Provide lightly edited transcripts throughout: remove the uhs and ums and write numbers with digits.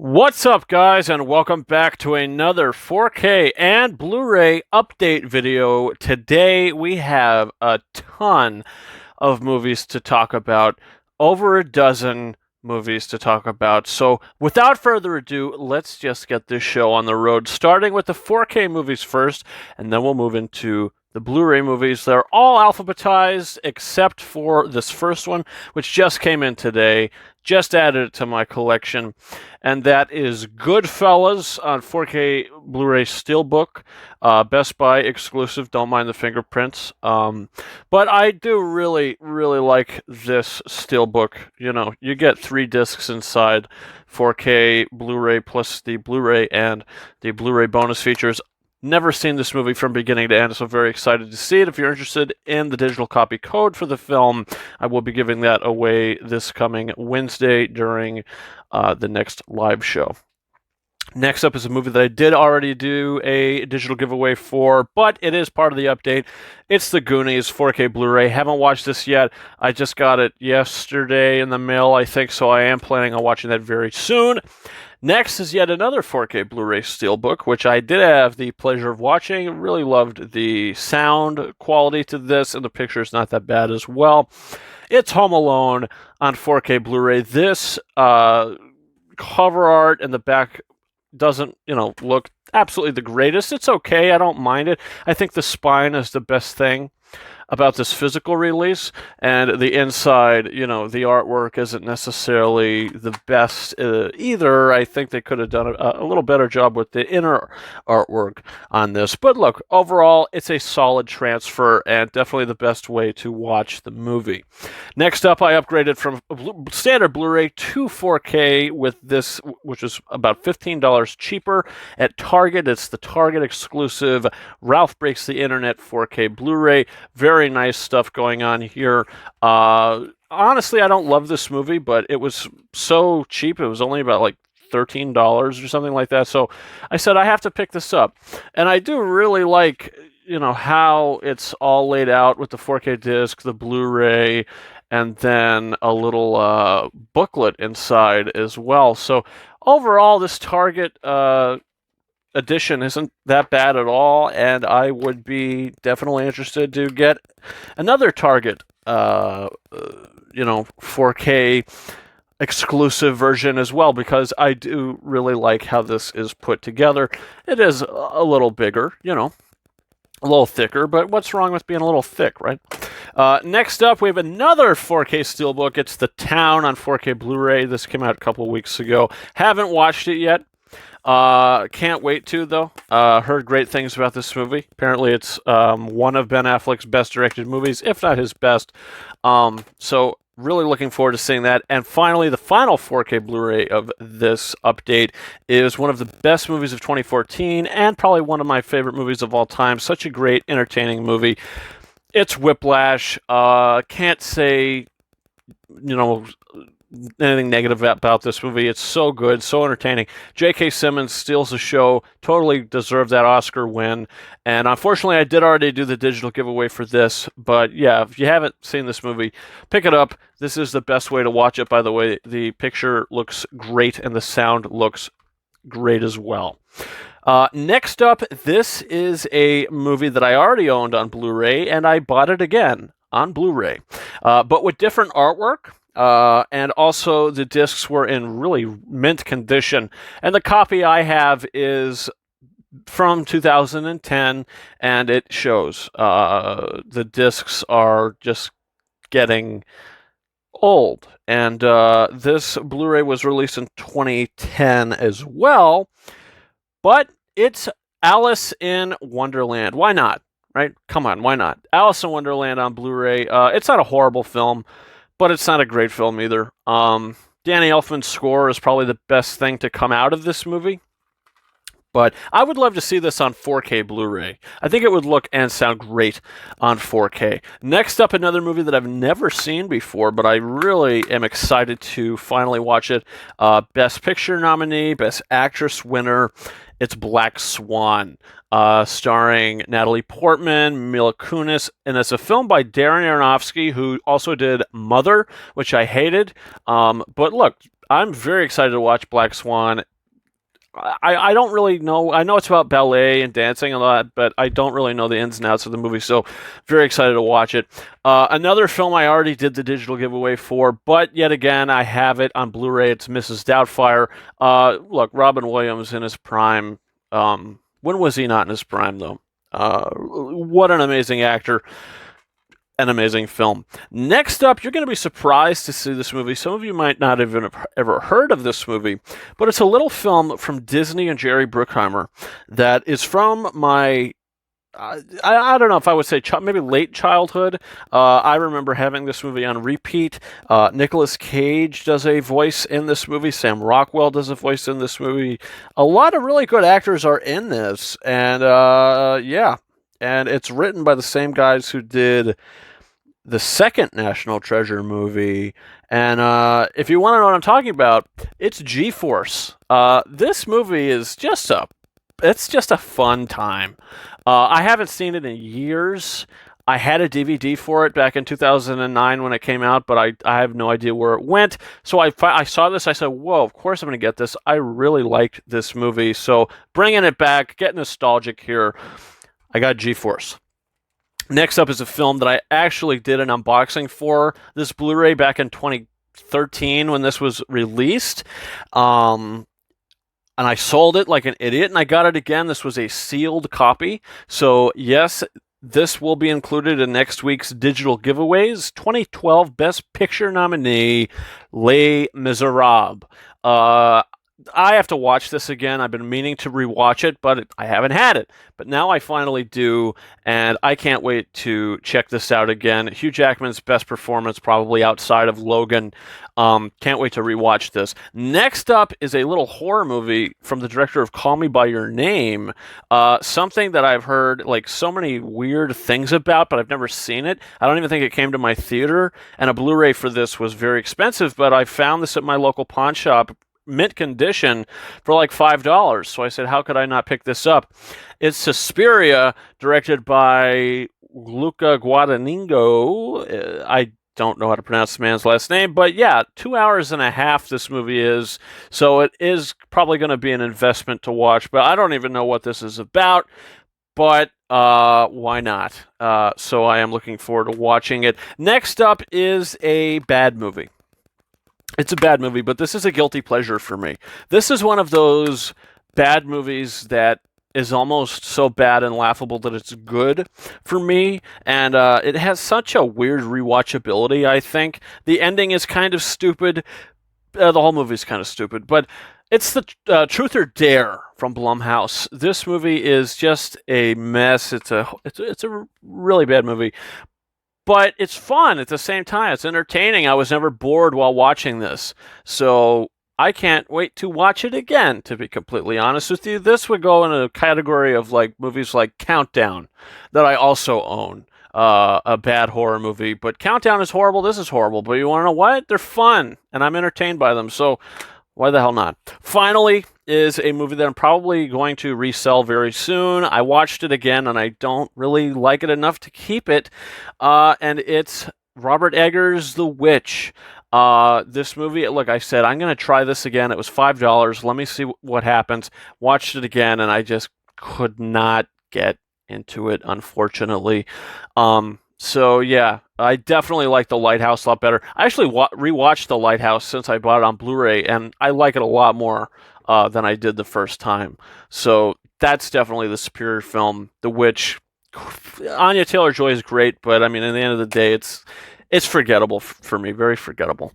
What's up, guys, and welcome back to another 4K and Blu-ray update video. Today we have a ton of movies to talk about, over a dozen movies to talk about. So without further ado, let's just get this show on the road, starting with the 4K movies first, and then we'll move into the Blu-ray movies. They're all alphabetized except for this first one, which just came in today. Just added it to my collection, and that is Goodfellas on 4K Blu-ray Steelbook, Best Buy exclusive. Don't mind the fingerprints, but I do really like this Steelbook. You know, you get 3 discs inside, 4K Blu-ray plus the Blu-ray and the Blu-ray bonus features. Never seen this movie from beginning to end, so very excited to see it. If you're interested in the digital copy code for the film, I will be giving that away this coming Wednesday during the next live show. Next up is a movie that I did already do a digital giveaway for, but it is part of the update. It's The Goonies 4K Blu-ray. Haven't watched this yet. I just got it yesterday in the mail, I think, so I am planning on watching that very soon. Next is yet another 4K Blu-ray Steelbook, which I did have the pleasure of watching. Really loved the sound quality to this, and the picture is not that bad as well. It's Home Alone on 4K Blu-ray. This cover art and the back doesn't, look absolutely the greatest. It's okay. I don't mind it. I think the spine is the best thing about this physical release, and the inside, the artwork isn't necessarily the best either. I think they could have done a little better job with the inner artwork on this. But look, overall, it's a solid transfer and definitely the best way to watch the movie. Next up, I upgraded from standard Blu-ray to 4K with this, which is about $15 cheaper at Target. It's the Target exclusive Ralph Breaks the Internet 4K Blu-ray. Very nice stuff going on here. Honestly, I don't love this movie, but it was so cheap. It was only about like $13 or something like that. So I said, I have to pick this up. And I do really like, how it's all laid out with the 4K disc, the Blu-ray, and then a little booklet inside as well. So overall, this Target edition isn't that bad at all, and I would be definitely interested to get another Target 4K exclusive version as well, because I do really like how this is put together. It is a little bigger, a little thicker, but what's wrong with being a little thick, right? Next up, we have another 4K Steelbook. It's The Town on 4K Blu-ray. This came out a couple of weeks ago. Haven't watched it yet. Can't wait to, though. Heard great things about this movie. Apparently it's one of Ben Affleck's best directed movies, if not his best. So really looking forward to seeing that. And finally, the final 4K Blu-ray of this update is one of the best movies of 2014 and probably one of my favorite movies of all time. Such a great, entertaining movie. It's Whiplash. Can't say, anything negative about this movie. It's so good, so entertaining. J.K. Simmons steals the show, totally deserved that Oscar win. And unfortunately, I did already do the digital giveaway for this. But yeah, if you haven't seen this movie, pick it up. This is the best way to watch it, by the way. The picture looks great, and the sound looks great as well. Next up, this is a movie that I already owned on Blu-ray, and I bought it again on Blu-ray, but with different artwork. And also the discs were in really mint condition, and the copy I have is from 2010, and it shows the discs are just getting old. And this Blu-ray was released in 2010 as well, but it's Alice in Wonderland. Why not? Right? Come on, why not? Alice in Wonderland on Blu-ray. It's not a horrible film, but it's not a great film either. Danny Elfman's score is probably the best thing to come out of this movie. But I would love to see this on 4K Blu-ray. I think it would look and sound great on 4K. Next up, another movie that I've never seen before, but I really am excited to finally watch it. Best Picture nominee, Best Actress winner. It's Black Swan, starring Natalie Portman, Mila Kunis, and it's a film by Darren Aronofsky, who also did Mother, which I hated. But look, I'm very excited to watch Black Swan. I don't really know. I know it's about ballet and dancing and all that, but I don't really know the ins and outs of the movie, so very excited to watch it. Another film I already did the digital giveaway for, but yet again, I have it on Blu-ray. It's Mrs. Doubtfire. Look, Robin Williams in his prime. When was he not in his prime, though? What an amazing actor. An amazing film. Next up, you're going to be surprised to see this movie. Some of you might not have ever heard of this movie, but it's a little film from Disney and Jerry Bruckheimer that is from my, I don't know if I would say maybe late childhood. I remember having this movie on repeat. Nicolas Cage does a voice in this movie. Sam Rockwell does a voice in this movie. A lot of really good actors are in this, and yeah. And it's written by the same guys who did the second National Treasure movie. And if you want to know what I'm talking about, it's GForce. This movie is just a fun time. I haven't seen it in years. I had a DVD for it back in 2009 when it came out, but I have no idea where it went. So I saw this. I said, whoa, of course I'm going to get this. I really liked this movie. So bringing it back, get nostalgic here. I got GForce. Next up is a film that I actually did an unboxing for this Blu-ray back in 2013 when this was released. And I sold it like an idiot, and I got it again. This was a sealed copy. So, yes, this will be included in next week's digital giveaways. 2012 Best Picture nominee, Les Miserables. I have to watch this again. I've been meaning to rewatch it, but I haven't had it. But now I finally do, and I can't wait to check this out again. Hugh Jackman's best performance, probably outside of Logan. Can't wait to rewatch this. Next up is a little horror movie from the director of Call Me By Your Name. Something that I've heard like so many weird things about, but I've never seen it. I don't even think it came to my theater, and a Blu-ray for this was very expensive, but I found this at my local pawn shop, mint condition, for like $5. So I said, how could I not pick this up? It's Suspiria, directed by Luca Guadagnino. I don't know how to pronounce the man's last name, but yeah, 2 hours and a half this movie is, so it is probably going to be an investment to watch, but I don't even know what this is about, but why not? So I am looking forward to watching it. Next up is a bad movie. It's a bad movie, but this is a guilty pleasure for me. This is one of those bad movies that is almost so bad and laughable that it's good for me, and it has such a weird rewatchability, I think. The ending is kind of stupid. The whole movie is kind of stupid, but it's the Truth or Dare from Blumhouse. This movie is just a mess. It's a really bad movie. But it's fun at the same time. It's entertaining. I was never bored while watching this. So I can't wait to watch it again, to be completely honest with you. This would go in a category of like movies like Countdown that I also own. A bad horror movie. But Countdown is horrible. This is horrible. But you want to know what? They're fun. And I'm entertained by them. So why the hell not? Finally is a movie that I'm probably going to resell very soon. I watched it again, and I don't really like it enough to keep it. And it's Robert Eggers' The Witch. This movie, look, I said, I'm going to try this again. It was $5. Let me see what happens. Watched it again, and I just could not get into it, unfortunately. So, yeah, I definitely like The Lighthouse a lot better. I actually rewatched The Lighthouse since I bought it on Blu-ray, and I like it a lot more than I did the first time. So that's definitely the superior film. The Witch, Anya Taylor-Joy is great, but, I mean, at the end of the day, it's forgettable for me, very forgettable.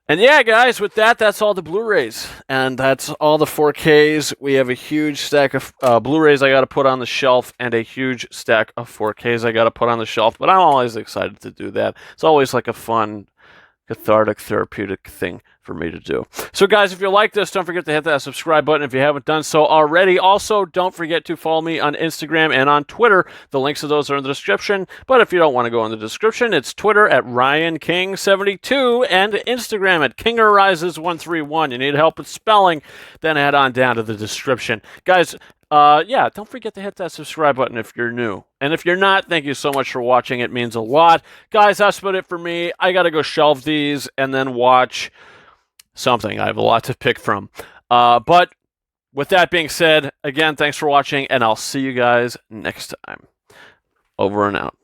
And yeah, guys, with that, that's all the Blu-rays, and that's all the 4Ks. We have a huge stack of Blu-rays I got to put on the shelf, and a huge stack of 4Ks I got to put on the shelf, but I'm always excited to do that. It's always like a fun, cathartic, therapeutic thing for me to do. So guys, if you like this, don't forget to hit that subscribe button if you haven't done so already. Also, don't forget to follow me on Instagram and on Twitter. The links to those are in the description, but if you don't want to go in the description, it's Twitter at RyanKing72 and Instagram at KingArises131. You need help with spelling, then head on down to the description. Guys, yeah, don't forget to hit that subscribe button if you're new. And if you're not, thank you so much for watching. It means a lot. Guys, that's about it for me. I got to go shelve these and then watch something. I have a lot to pick from. But with that being said, again, thanks for watching, and I'll see you guys next time. Over and out.